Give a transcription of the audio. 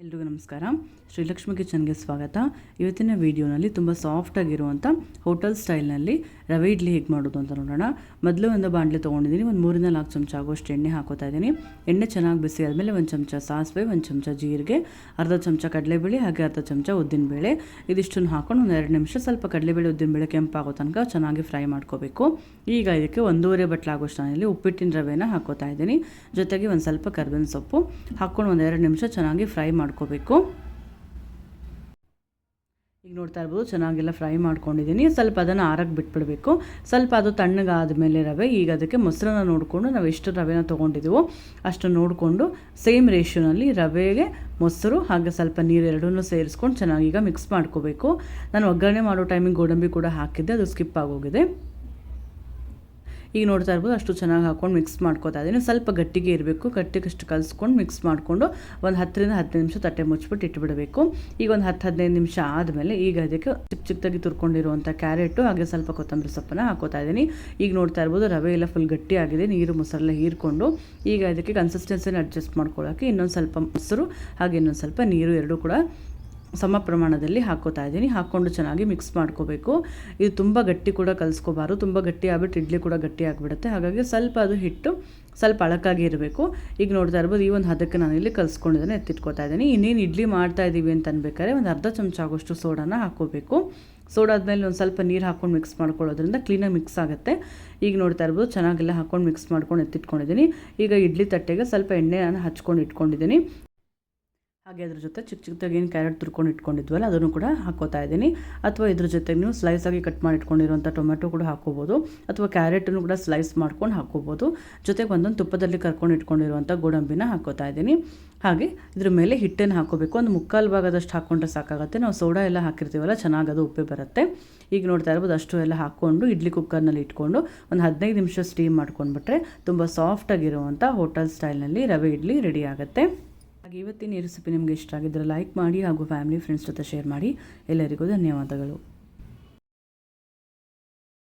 ಎಲ್ರಿಗೂ ನಮಸ್ಕಾರ. ಶ್ರೀಲಕ್ಷ್ಮಿ ಕಿಚನ್ಗೆ ಸ್ವಾಗತ. ಇವತ್ತಿನ ವಿಡಿಯೋನಲ್ಲಿ ತುಂಬ ಸಾಫ್ಟಾಗಿರುವಂಥ ಹೋಟೆಲ್ ಸ್ಟೈಲ್ನಲ್ಲಿ ರವೆ ಇಡ್ಲಿ ಹೇಗೆ ಮಾಡೋದು ಅಂತ ನೋಡೋಣ. ಮೊದಲು ಒಂದು ಬಾಣಲೆ ತೊಗೊಂಡಿದ್ದೀನಿ. ಒಂದು 3-4 ಚಮಚ ಆಗೋಷ್ಟು ಎಣ್ಣೆ ಹಾಕೋತಾ ಇದ್ದೀನಿ. ಎಣ್ಣೆ ಚೆನ್ನಾಗಿ ಬಿಸಿ ಆದಮೇಲೆ 1 ಚಮಚ ಸಾಸಿವೆ, 1 ಚಮಚ ಜೀರಿಗೆ, ಅರ್ಧ ಚಮಚ ಕಡಲೆಬೇಳೆ, ಹಾಗೆ ಅರ್ಧ ಚಮಚ ಉದ್ದಿನಬೇಳೆ ಇದಿಷ್ಟನ್ನು ಹಾಕೊಂಡು ಒಂದು 2 ನಿಮಿಷ ಸ್ವಲ್ಪ ಕಡಲೆಬೇಳೆ ಉದ್ದಿನಬೇಳೆ ಕೆಂಪಾಗೋ ತನಕ ಚೆನ್ನಾಗಿ ಫ್ರೈ ಮಾಡ್ಕೋಬೇಕು. ಈಗ ಇದಕ್ಕೆ 1.5 ಬಟ್ಲಾಗೋಷ್ಟು ನಾನಿಲ್ಲಿ ಉಪ್ಪಿಟ್ಟಿನ ರವೆನ ಹಾಕೋತಾ ಇದ್ದೀನಿ. ಜೊತೆಗೆ ಒಂದು ಸ್ವಲ್ಪ ಕರ್ಬೇವಿನ ಸೊಪ್ಪು ಹಾಕ್ಕೊಂಡು ಒಂದು 2 ನಿಮಿಷ ಚೆನ್ನಾಗಿ ಫ್ರೈ ಮಾಡ್ಕೋಬೇಕು. ಈಗ ನೋಡ್ತಾ ಇರ್ಬೋದು, ಚೆನ್ನಾಗೆಲ್ಲ ಫ್ರೈ ಮಾಡ್ಕೊಂಡಿದ್ದೀನಿ. ಸ್ವಲ್ಪ ಅದನ್ನು ಆರಕ್ಕೆ ಬಿಟ್ಬಿಡಬೇಕು. ಸ್ವಲ್ಪ ಅದು ತಣ್ಣಗಾದಮೇಲೆ ರವೆ, ಈಗ ಅದಕ್ಕೆ ಮೊಸರನ್ನ ನೋಡಿಕೊಂಡು ನಾವು ಎಷ್ಟು ರವೆನ ತೊಗೊಂಡಿದ್ದೀವೋ ಅಷ್ಟು ನೋಡಿಕೊಂಡು ಸೇಮ್ ರೇಷಿಯೋನಲ್ಲಿ ರವೆಗೆ ಮೊಸರು ಹಾಗೆ ಸ್ವಲ್ಪ ನೀರು ಎರಡನ್ನೂ ಸೇರಿಸ್ಕೊಂಡು ಚೆನ್ನಾಗಿ ಈಗ ಮಿಕ್ಸ್ ಮಾಡ್ಕೋಬೇಕು. ನಾನು ಒಗ್ಗರಣೆ ಮಾಡೋ ಟೈಮಿಗೆ ಗೋಡಂಬಿ ಕೂಡ ಹಾಕಿದ್ದೆ, ಅದು ಸ್ಕಿಪ್ ಆಗೋಗಿದೆ. ಈಗ ನೋಡ್ತಾ ಇರ್ಬೋದು, ಅಷ್ಟು ಚೆನ್ನಾಗಿ ಹಾಕ್ಕೊಂಡು ಮಿಕ್ಸ್ ಮಾಡ್ಕೋತಾ ಇದ್ದೀನಿ. ಸ್ವಲ್ಪ ಗಟ್ಟಿಗೆ ಇರಬೇಕು, ಗಟ್ಟಿಗಷ್ಟು ಕಲಿಸ್ಕೊಂಡು ಮಿಕ್ಸ್ ಮಾಡಿಕೊಂಡು ಒಂದು 10-15 ನಿಮಿಷ ತಟ್ಟೆ ಮುಚ್ಚಿಬಿಟ್ಟು ಇಟ್ಬಿಡಬೇಕು. ಈಗ ಒಂದು 10-15 ನಿಮಿಷ ಆದಮೇಲೆ ಈಗ ಅದಕ್ಕೆ ಚಿಕ್ಕದಾಗಿ ತುರ್ಕೊಂಡಿರುವಂಥ ಕ್ಯಾರೆಟು ಹಾಗೆ ಸ್ವಲ್ಪ ಕೊತ್ತಂಬರಿ ಸೊಪ್ಪನ್ನು ಹಾಕೋತಾ ಇದ್ದೀನಿ. ಈಗ ನೋಡ್ತಾ ಇರ್ಬೋದು, ರವೆ ಎಲ್ಲ ಫುಲ್ ಗಟ್ಟಿಯಾಗಿದೆ, ನೀರು ಮೊಸರೆಲ್ಲ ಹೀರ್ಕೊಂಡು. ಈಗ ಇದಕ್ಕೆ ಕನ್ಸಿಸ್ಟೆನ್ಸಿನ ಅಡ್ಜಸ್ಟ್ ಮಾಡ್ಕೊಳ್ಳೋಕ್ಕೆ ಇನ್ನೊಂದು ಸ್ವಲ್ಪ ಮೊಸರು ಹಾಗೆ ಇನ್ನೊಂದು ಸ್ವಲ್ಪ ನೀರು ಎರಡೂ ಕೂಡ ಸಮ ಪ್ರಮಾಣದಲ್ಲಿ ಹಾಕೋತಾ ಇದ್ದೀನಿ. ಹಾಕ್ಕೊಂಡು ಚೆನ್ನಾಗಿ ಮಿಕ್ಸ್ ಮಾಡ್ಕೋಬೇಕು. ಇದು ತುಂಬ ಗಟ್ಟಿ ಕೂಡ ಕಲಿಸ್ಕೋಬಾರ್ದು, ತುಂಬ ಗಟ್ಟಿ ಆಗ್ಬಿಟ್ಟು ಇಡ್ಲಿ ಕೂಡ ಗಟ್ಟಿ ಆಗಿಬಿಡುತ್ತೆ. ಹಾಗಾಗಿ ಸ್ವಲ್ಪ ಅದು ಹಿಟ್ಟು ಸ್ವಲ್ಪ ಅಳಕಾಗಿ ಇರಬೇಕು. ಈಗ ನೋಡ್ತಾ ಇರ್ಬೋದು, ಈ ಒಂದು ಹದಕ್ಕೆ ನಾನು ಇಲ್ಲಿ ಕಲಿಸ್ಕೊಂಡಿದ್ದೇನೆ, ಎತ್ತಿಟ್ಕೋತಾ ಇದ್ದೀನಿ. ಇನ್ನೇನು ಇಡ್ಲಿ ಮಾಡ್ತಾ ಇದ್ದೀವಿ ಅಂತ ಅನ್ಬೇಕಾದ್ರೆ ಒಂದು ಅರ್ಧ ಚಮಚ ಆಗೋಷ್ಟು ಸೋಡಾನ ಹಾಕೋಬೇಕು. ಸೋಡಾದ್ಮೇಲೆ ಒಂದು ಸ್ವಲ್ಪ ನೀರು ಹಾಕ್ಕೊಂಡು ಮಿಕ್ಸ್ ಮಾಡ್ಕೊಳ್ಳೋದ್ರಿಂದ ಕ್ಲೀನಾಗಿ ಮಿಕ್ಸ್ ಆಗುತ್ತೆ. ಈಗ ನೋಡ್ತಾ ಇರ್ಬೋದು, ಚೆನ್ನಾಗೆಲ್ಲ ಹಾಕ್ಕೊಂಡು ಮಿಕ್ಸ್ ಮಾಡ್ಕೊಂಡು ಎತ್ತಿಟ್ಕೊಂಡಿದ್ದೀನಿ. ಈಗ ಇಡ್ಲಿ ತಟ್ಟೆಗೆ ಸ್ವಲ್ಪ ಎಣ್ಣೆ ನಾನು ಹಚ್ಕೊಂಡು ಇಟ್ಕೊಂಡಿದ್ದೀನಿ. ಹಾಗೆ ಅದ್ರ ಜೊತೆ ಚಿಕ್ಕದಾಗಿ ಏನು ಕ್ಯಾರೆಟ್ ತುರ್ಕೊಂಡು ಇಟ್ಕೊಂಡಿದ್ವಲ್ಲ ಅದನ್ನು ಕೂಡ ಹಾಕೋತಾ ಇದ್ದೀನಿ. ಅಥವಾ ಇದ್ರ ಜೊತೆಗೆ ನೀವು ಸ್ಲೈಸಾಗಿ ಕಟ್ ಮಾಡಿ ಇಟ್ಕೊಂಡಿರುವಂಥ ಟೊಮೆಟೊ ಕೂಡ ಹಾಕೋಬೋದು, ಅಥವಾ ಕ್ಯಾರೆಟನ್ನು ಕೂಡ ಸ್ಲೈಸ್ ಮಾಡ್ಕೊಂಡು ಹಾಕೋಬೋದು. ಜೊತೆಗೆ ಒಂದೊಂದು ತುಪ್ಪದಲ್ಲಿ ಕರ್ಕೊಂಡು ಇಟ್ಕೊಂಡಿರುವಂಥ ಗೋಡಂಬಿನ ಹಾಕೋತಾ ಇದ್ದೀನಿ. ಹಾಗೆ ಇದ್ರ ಮೇಲೆ ಹಿಟ್ಟನ್ನು ಹಾಕೋಬೇಕು. ಒಂದು 3/4 ಭಾಗದಷ್ಟು ಹಾಕ್ಕೊಂಡ್ರೆ ಸಾಕಾಗುತ್ತೆ. ನಾವು ಸೋಡಾ ಎಲ್ಲ ಹಾಕಿರ್ತೀವಲ್ಲ, ಚೆನ್ನಾಗಿ ಅದು ಉಪ್ಪೆ ಬರುತ್ತೆ. ಈಗ ನೋಡ್ತಾ ಇರ್ಬೋದು, ಅಷ್ಟು ಎಲ್ಲ ಹಾಕ್ಕೊಂಡು ಇಡ್ಲಿ ಕುಕ್ಕರ್ನಲ್ಲಿ ಇಟ್ಕೊಂಡು ಒಂದು 15 ನಿಮಿಷ ಸ್ಟೀಮ್ ಮಾಡ್ಕೊಂಡ್ಬಿಟ್ರೆ ತುಂಬ ಸಾಫ್ಟಾಗಿರುವಂಥ ಹೋಟೆಲ್ ಸ್ಟೈಲ್ನಲ್ಲಿ ರವೆ ಇಡ್ಲಿ ರೆಡಿ ಆಗುತ್ತೆ. ಹಾಗೆ ಇವತ್ತಿನ ಈ ರೆಸಿಪಿ ನಿಮಗೆ ಇಷ್ಟ ಆಗಿದ್ದರೆ ಲೈಕ್ ಮಾಡಿ ಹಾಗೂ ಫ್ಯಾಮಿಲಿ ಫ್ರೆಂಡ್ಸ್ ಜೊತೆ ಶೇರ್ ಮಾಡಿ. ಎಲ್ಲರಿಗೂ ಧನ್ಯವಾದಗಳು.